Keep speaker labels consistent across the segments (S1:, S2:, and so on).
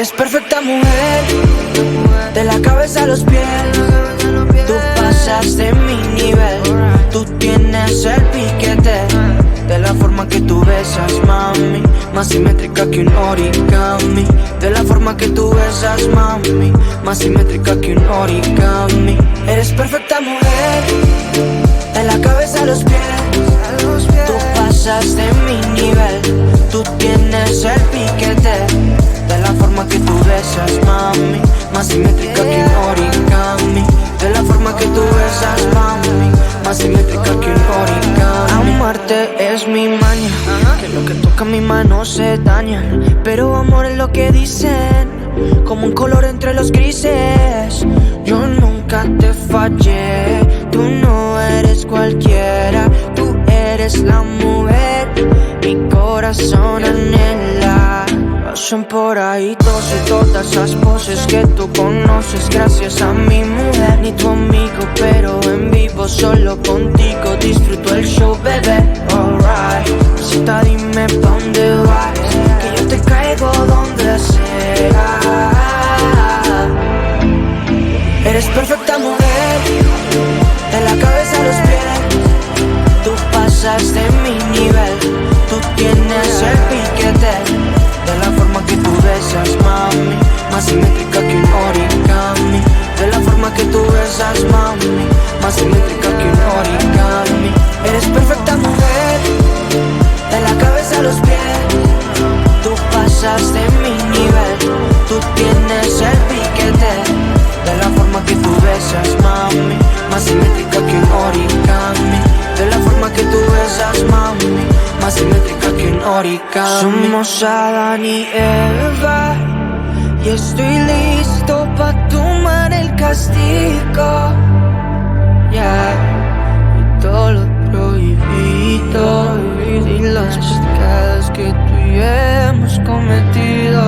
S1: Eres perfecta mujer, de la cabeza a los pies. Tú pasas de mi nivel, tú tienes el piquete. De la forma que tú besas, mami, más simétrica que un origami. De la forma que tú besas, mami, más simétrica que un origami. Eres perfecta mujer, de la cabeza a los pies. Tú pasas de mi nivel, tú tienes el piquete. De la forma que tú besas, mami, más simétrica que un origami. De la forma que tú besas, mami, más simétrica que un origami. Amarte es mi maña, que lo que toca mi mano se daña. Pero amor es lo que dicen, como un color entre los grises. Yo nunca te fallé, tú no eres cualquiera. Tú eres la mujer, mi corazón anhela. Pasan por ahí todas esas poses que tú conoces. Gracias a mi mujer, ni tu amigo, pero en vivo solo contigo disfruto el show, bebé. Alright, cita, dime pa' dónde vas, que yo te caigo donde sea. Eres perfecta mujer, de la cabeza a los pies. Tú pasas de mi nivel, tú tienes el piquete. De la forma que tú besas, mami, más simétrica que un origami. De la forma que tú besas, mami, más simétrica que un origami. Eres perfecta mujer, de la cabeza a los pies. Tú pasas de mi nivel, tú tienes el piquete. De la forma que tú besas, mami, más simétrica que un origami. De la forma que tú besas, mami, más simétrica que un origami. Somos Adán y Eva, y estoy listo pa' tomar el castigo. Yeah. Y todo lo prohibido y las pecados que tú y yo hemos cometido.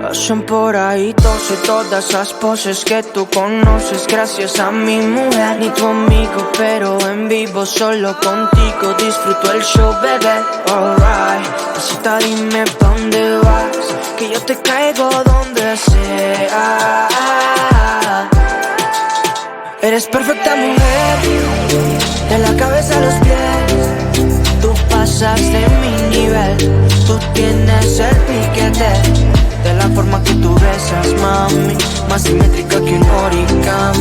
S1: Pasan por ahí todas esas poses que tú conoces. Gracias a mi mujer, ni tu amigo, pero en vivo solo contigo disfruto el show, bebé. Alright, cita, dime pa' dónde vas, que yo te caigo donde sea. Eres perfecta mujer, de la cabeza a los pies. Tú pasas de mi nivel, tú tienes el piquete. De la forma que tú besas, mami, más simétrica que un origami.